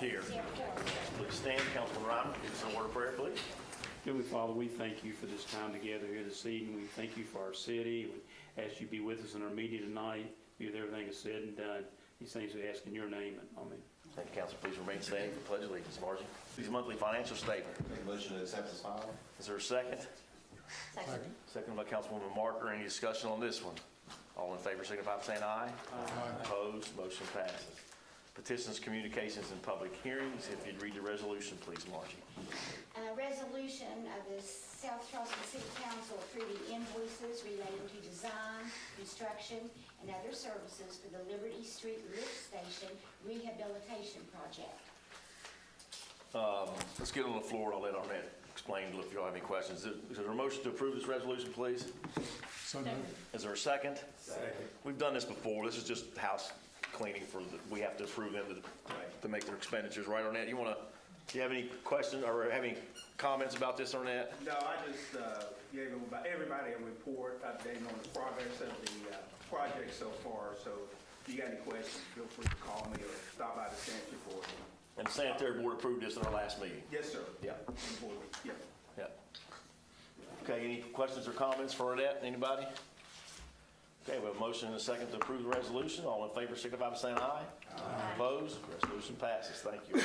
Here. Please stand. Councilman Ryman, give us a word of prayer, please. Heavenly Father, we thank you for this time together here this evening. We thank you for our city. We ask you to be with us in our meeting tonight. Be with everything is said and done. These things we ask in your name, and amen. Thank you, Council. Please remain standing for Pledge of Allegiance. Margie. Please, monthly financial statement. Make a motion to accept as filed. Is there a second? Second. Second by Councilwoman Marker. Any discussion on this one? All in favor signify by saying aye. Aye. Opposed? Motion passes. Petitions, communications, and public hearings. If you'd read the resolution, please, Margie. Resolution of the South Charleston City Council approving invoices relating to design, construction, and other services for the Liberty Street Lift Station Rehabilitation Project. Let's get on the floor. I'll let Arnett explain if you all have any questions. Is there a motion to approve this resolution, please? So moved. Is there a second? Second. We've done this before. This is just house cleaning we have to approve them to make their expenditures. Right, Arnett? Do you have any questions or have any comments about this, Arnett? No, I just gave everybody a report updating on the progress of the project so far. So if you got any questions, feel free to call me or stop by the sanitary board. And the sanitary board approved this in our last meeting. Yes, sir. Yeah. Yeah. Yeah. Okay, any questions or comments for Arnett? Anybody? Okay, we have a motion and a second to approve the resolution. All in favor signify by saying aye. Aye. Opposed? Resolution passes. Thank you.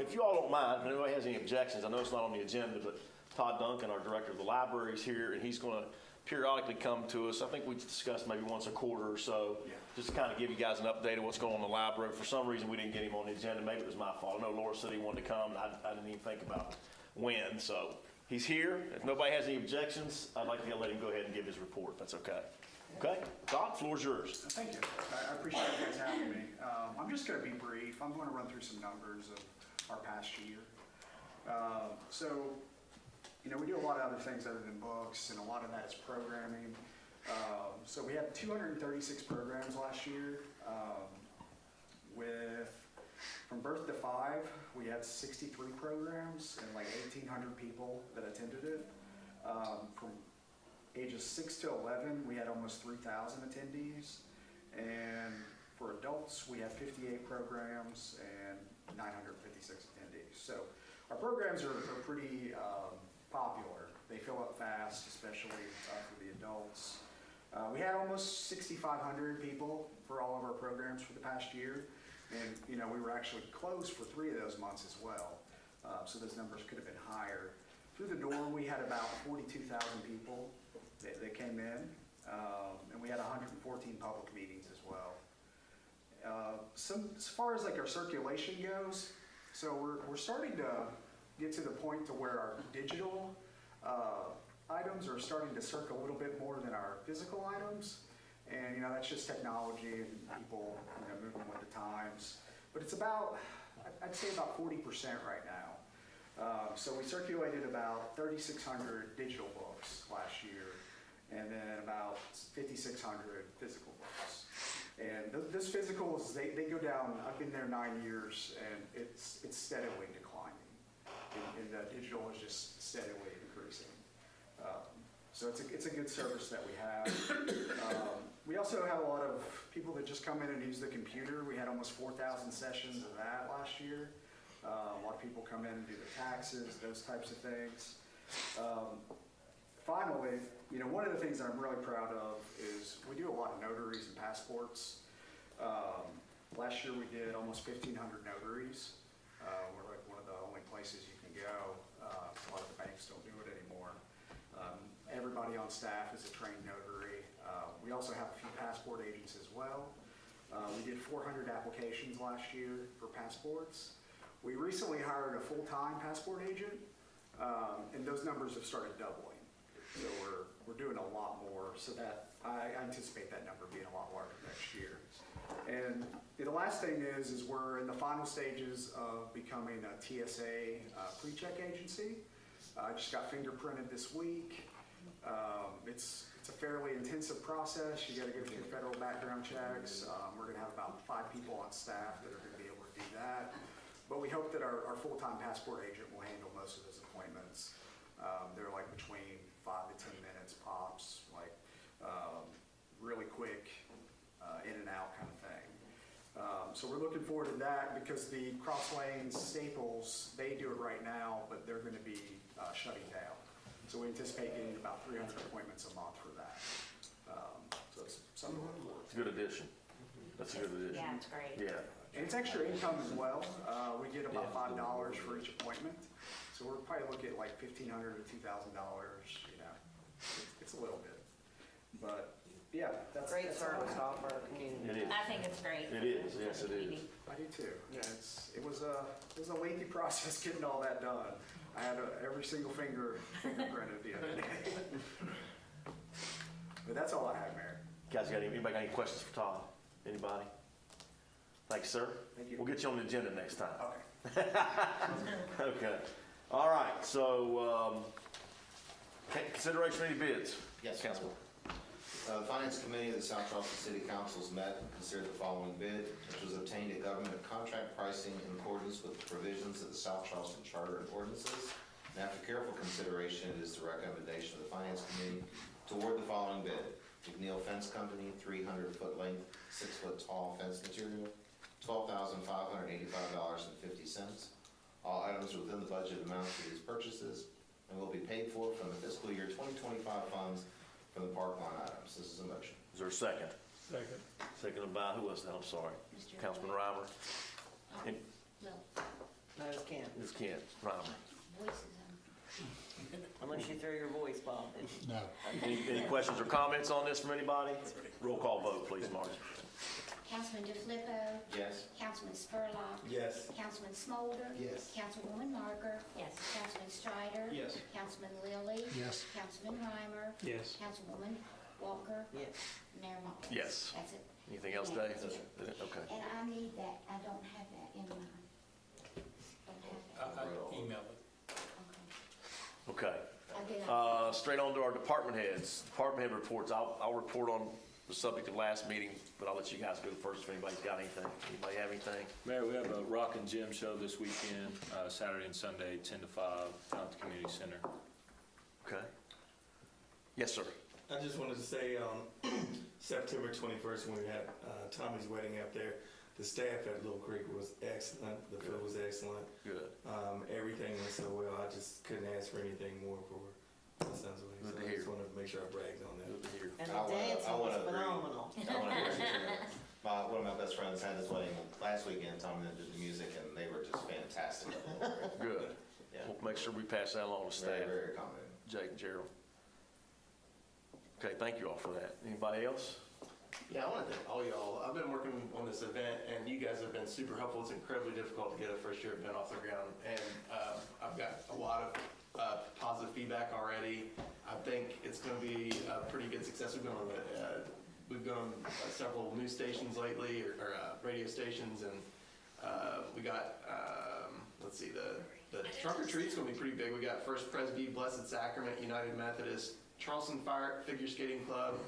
If you all don't mind, if anybody has any objections, I know it's not on the agenda, but Todd Duncan, our director of the library, is here, and he's going to periodically come to us. I think we discussed maybe once a quarter or so, just to kind of give you guys an update of what's going on in the library. For some reason, we didn't get him on the agenda. Maybe it was my fault. I know Laura said he wanted to come, and I didn't even think about when. So he's here. If nobody has any objections, I'd like to let him go ahead and give his report, if that's okay. Okay, Todd, the floor is yours. Thank you. I appreciate you guys having me. I'm just going to be brief. I'm going to run through some numbers of our past year. We do a lot of other things other than books, and a lot of that is programming. So we had 236 programs last year. From birth to 5, we had 63 programs and like 1,800 people that attended it. From ages 6 to 11, we had almost 3,000 attendees. And for adults, we had 58 programs and 956 attendees. So our programs are pretty popular. They fill up fast, especially for the adults. We had almost 6,500 people for all of our programs for the past year. And, we were actually closed for 3 of those months as well. So those numbers could have been higher. Through the door, we had about 42,000 people that came in, and we had 114 public meetings as well. As far as like our circulation goes, so we're starting to get to the point to where our digital items are starting to circle a little bit more than our physical items. And, that's just technology and people, moving with the times. But it's about, I'd say about 40% right now. So we circulated about 3,600 digital books last year, and then about 5,600 physical books. And those physicals, they go down. I've been there 9 years, and it's steadily declining. And the digital is just steadily increasing. So it's a good service that we have. We also have a lot of people that just come in and use the computer. We had almost 4,000 sessions of that last year. A lot of people come in and do their taxes, those types of things. Finally, one of the things that I'm really proud of is we do a lot of notaries and passports. Last year we did almost 1,500 notaries. We're like one of the only places you can go. A lot of the banks don't do it anymore. Everybody on staff is a trained notary. We also have a few passport agents as well. We did 400 applications last year for passports. We recently hired a full-time passport agent, and those numbers have started doubling. So we're doing a lot more, so that I anticipate that number being a lot larger next year. And the last thing is we're in the final stages of becoming a TSA pre-check agency. I just got fingerprinted this week. It's a fairly intensive process. You got to go through federal background checks. We're going to have about 5 people on staff that are going to be able to do that. But we hope that our full-time passport agent will handle most of those appointments. They're like between 5 to 10 minutes pops, like really quick, in and out kind of thing. So we're looking forward to that because the Cross Lanes Staples, they do it right now, but they're going to be shutting down. So we anticipate getting about 300 appointments a month for that. So it's something to look forward It's a good addition. That's a good addition. Yeah, it's great. Yeah. to. And it's extra income as well. We get about $5 for each appointment. So we're probably looking at like $1,500 to $2,000, you know. It's a little bit. But yeah, that's Great that's service to all offer our community. It is. I think it's great. It is, yes, it is. I do too. Yeah, it was a lengthy process getting all that done. I had every single fingerprinted the other day. But that's all I have, Mayor. Guys, anybody got any questions for Todd? Anybody? Thank you, sir. Thank you. We'll get you on the agenda next time. Okay. Okay. All right, so, consideration of any bids? Yes. Councilman. The Finance Committee of the South Charleston City Councils met and considered the following bid, which was obtained at government contract pricing in accordance with the provisions of the South Charleston Charter and ordinances. And after careful consideration, it is the recommendation of the Finance Committee to award the following bid. McNeil Fence Company, 300-foot length, 6-foot tall fence material, $12,585.50. All items are within the budget amount for these purchases and will be paid for from the fiscal year 2025 funds from the park line items. This is a motion. Is there a second? Second. Seconded by, who was that? I'm sorry. Mr. Councilman Reimer? And No, No, it's Ken, Ms. Kent, Reimer. voices unless you throw your voice, Bob. No. Any questions or comments on this from anybody? Roll call vote, please, Marty. Councilman DeFilippo. Yes. Councilman Spurlock. Yes. Councilman Smolder. Yes. Councilwoman Marker. Yes. Councilman Stryder. Yes. Councilman Lilly. Yes. Councilman Reimer. Yes. Councilwoman Walker. Yes. Mayor Moss. Yes. That's it. Anything else, Dave? No, sir. Okay. And I need that, I don't have that in mine. Don't have that. I emailed it. Okay. Okay. I'll get it. Straight on to our department heads. Department head reports. I'll report on the subject of last meeting, but I'll let you guys go first if anybody's got anything. Anybody have anything? Mayor, we have a Rock and Gym show this weekend, Saturday and Sunday, 10 to 5, down at the community center. Okay. Yes, sir. I just wanted to say, September 21st, when we had Tommy's wedding up there, the staff at Little Creek was excellent. The food was excellent. Good. Everything went so well. I just couldn't ask for anything more for my son's wedding. Good So to I hear. just wanted to make sure I bragged on that. Good to hear. And I the wanna- dancing I was wanna agree. phenomenal. I want to agree too. One of my best friends had his wedding last weekend. Tommy did the music, and they were just fantastic. Good. Yeah. We'll make sure we pass that along to Very, staff. very accommodating. Jake and Gerald. Okay, thank you all for that. Anybody else? Yeah, I want to thank all y'all. I've been working on this event, and you guys have been super helpful. It's incredibly difficult to get a first-year event off the ground, and I've got a lot of positive feedback already. I think it's going to be a pretty good success. We've gone on several news stations lately, or radio stations, and we got, let's see, the trunk or treat's going to be pretty big. We got First Presby, Blessed Sacrament, United Methodist, Charleston Figure Skating Club,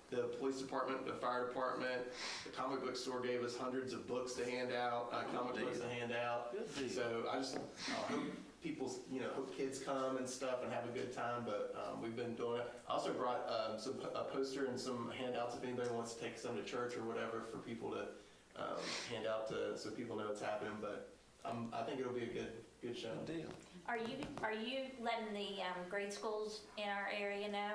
the police department, the fire department, the comic book store gave us hundreds of books to hand out, comic books to hand out. Good deal. So I just hope people, hope kids come and stuff and have a good time, but we've been doing it. I also brought a poster and some handouts if anybody wants to take some to church or whatever for people to hand out so people know what's happening, but I think it'll be a good show. Good deal. Are you letting the grade schools in our area know?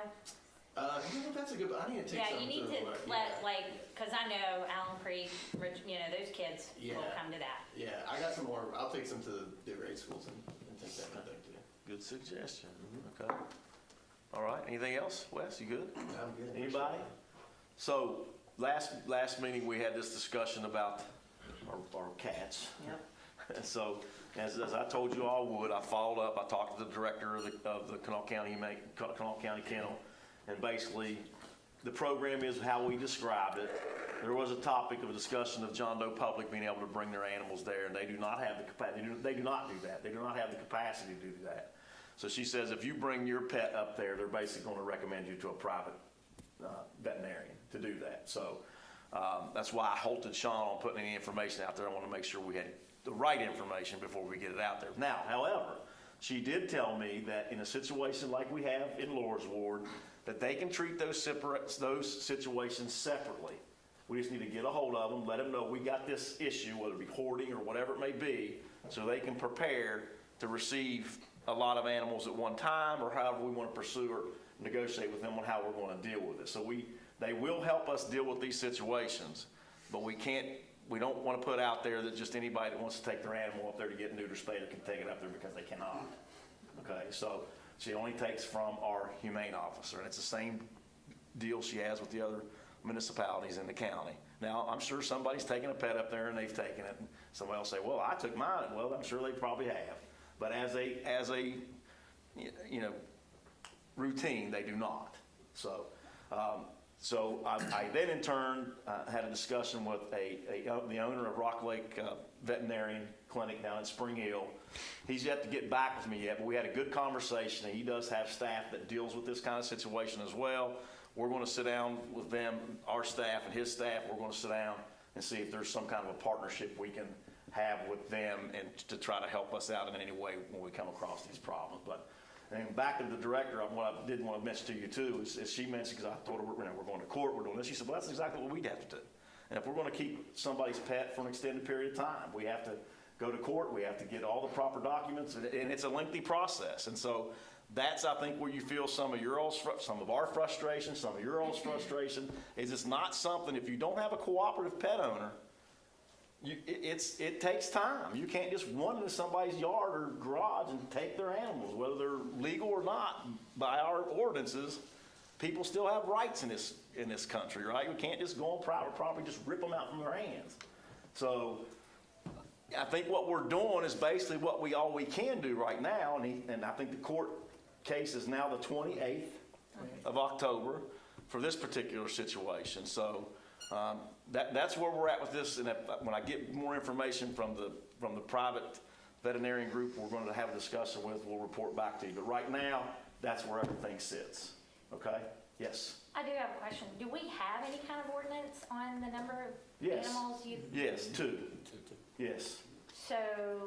That's a good, I need to take Yeah, some you need to let, because I know Allen Creek, those kids will Yeah. come to that. Yeah, I got some more. I'll take some to the grade schools and take that kind of thing too. Good suggestion. Okay. All right. Anything else, Wes? You good? I'm good. Anybody? So last meeting, we had this discussion about our cats. Yep. And so, as I told you all would, I followed up. I talked to the director of the Kanawha County Kennel, and basically, the program is how we described it. There was a topic of a discussion of John Doe Public being able to bring their animals there, and they do not have the capacity. They do not do that. They do not have the capacity to do that. So she says, if you bring your pet up there, they're basically going to recommend you to a private veterinarian to do that. So that's why I halted Sean on putting any information out there. I want to make sure we had the right information before we get it out there. Now, however, she did tell me that in a situation like we have in Laura's ward, that they can treat those situations separately We just need to get a hold of them, let them know we got this issue, whether it be hoarding or whatever it may be, so they can prepare to receive a lot of animals at one time, or however we want to pursue or negotiate with them on how we're going to deal with it. So they will help us deal with these situations, but we don't want to put out there that just anybody that wants to take their animal up there to get neuter spayed can take it up there, because they cannot. Okay, so she only takes from our humane officer, and it's the same deal she has with the other municipalities in the county. Now, I'm sure somebody's taken a pet up there and they've taken it, and somebody will say, well, I took mine. Well, I'm sure they probably have. But as a routine, they do not. So, I then in turn had a discussion with the owner of Rock Lake Veterinarian Clinic down in Spring Hill. He's yet to get back with me yet, but we had a good conversation, and he does have staff that deals with this kind of situation as well. We're going to sit down with them, our staff and his staff. We're going to sit down and see if there's some kind of a partnership we can have with them, and to try to help us out in any way when we come across these problems. But and back to the director, what I did want to mention to you too is she mentioned, because I told her we're going to court, we're doing this. She said, well, that's exactly what we'd have to do. And if we're going to keep somebody's pet for an extended period of time, we have to go to court. We have to get all the proper documents, and it's a lengthy process. And so that's, I think, where you feel some of our frustration, some of your all's frustration, is it's not something, if you don't have a cooperative pet owner, it takes time. You can't just run into somebody's yard or garage and take their animals, whether they're legal or not. By our ordinances, people still have rights in this country, right? We can't just go on private property, just rip them out from their hands. So I think what we're doing is basically all we can do right now, and I think the court case is now the 28th of October for this particular situation. So that's where we're at with this, and when I get more information from the private veterinarian group we're going to have a discussion with, we'll report back to you. But right now, that's where everything sits. Okay? Yes? I do have a question. Do we have any kind of ordinance on the number of Yes. animals you? Yes, two. Yes. So,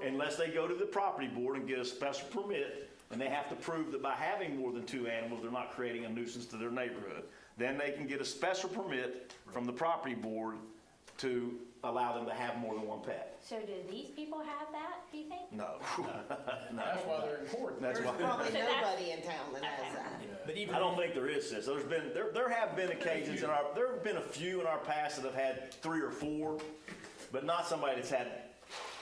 Unless they go to the property board and get a special permit, and they have to prove that by having more than 2 animals, they're not creating a nuisance to their neighborhood. Then they can get a special permit from the property board to allow them to have more than 1 pet. so do these people have that, do you think? No. That's why they're important. That's There's why. probably nobody in town that has that. But even I don't think there is, sis. There have been occasions there have been a few in our past that have had 3 or 4, but not somebody that's had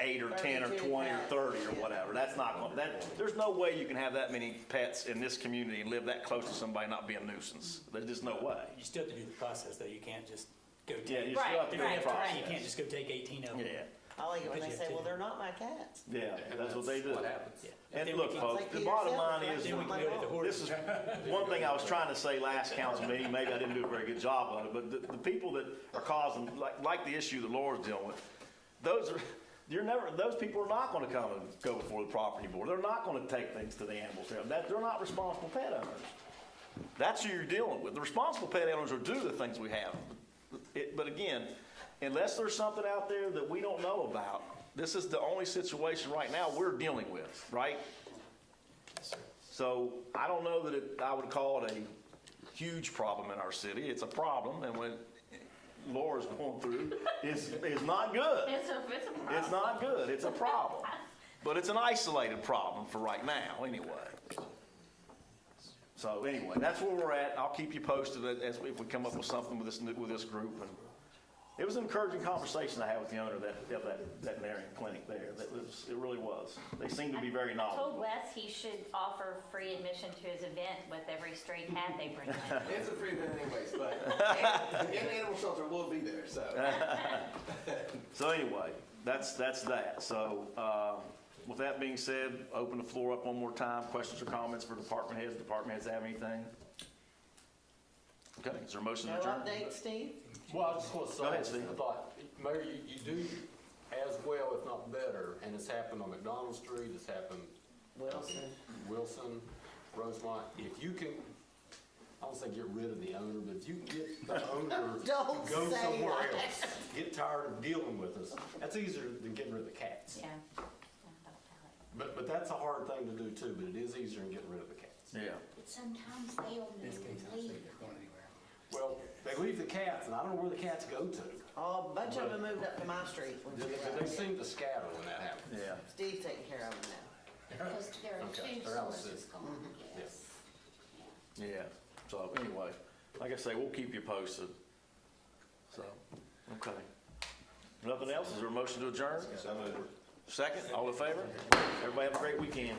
8 or 10 or 20 or 30 or whatever. That's not going. There's no way you can have that many pets in this community and live that close to somebody and not be a nuisance. There's just no way. You still have to do the process, though. You can't just go take. Yeah, you still have to do the process. You can't just go take 18 of them. Yeah. I like it when they Because you say, have well, to- they're not my cats. Yeah, that's what they do. What happens? Yeah. And Then look, we can- folks, Like the Peter bottom said, line right? is, Then we can go to the horse. this is one thing I was trying to say last council meeting, maybe I didn't do a very good job of it, but the people that are causing, like the issue that Laura's dealing with, those people are not going to come and go before the property board. They're not going to take things to the animals. They're not responsible pet owners. That's who you're dealing with. The responsible pet owners will do the things we have. But again, unless there's something out there that we don't know about, this is the only situation right now we're dealing with, right? So I don't know that I would call it a huge problem in our city. It's a problem, and when Laura's going through is not good. It's a problem. It's not good. It's a problem. But it's an isolated problem for right now, anyway. So anyway, that's where we're at. I'll keep you posted if we come up with something with this group. And it was an encouraging conversation I had with the owner of that veterinarian clinic there. It really was. They seem to be very I told knowledgeable. Wes he should offer free admission to his event with every stray cat they bring in. It's a free event anyways, but the animal shelter will be there, so. So anyway, that's that. So with that being said, open the floor up one more time. Questions or comments for department heads? Department heads have anything? Okay, is there a motion to No adjourn? update, Steve? Well, I just want to say, Go ahead, Steve. I thought, Mayor, you do as well, if not better, and it's happened on McDonald Street, it's happened Wilson, Rosemont. If you can, I don't say get rid of the owner, but if you can get the owner to Don't go say somewhere that. else, get tired of dealing with us, that's easier than getting rid of the cats. Yeah. But that's a hard thing to do too, but it is easier than getting rid of the cats. Yeah. But sometimes they'll leave. Well, They leave the cats, and I don't know where the cats go to. Oh, a bunch of them moved up to my street when she They arrived. seem to scatter when that happens. Yeah. Steve's taking care of them now. Because there are Okay, two they're out of sources system. gone, yes. Yeah, so anyway, like I say, we'll keep you posted. So, okay. Nothing else? Is there a motion to adjourn? So moved. Second, all in favor? Everybody have a great weekend.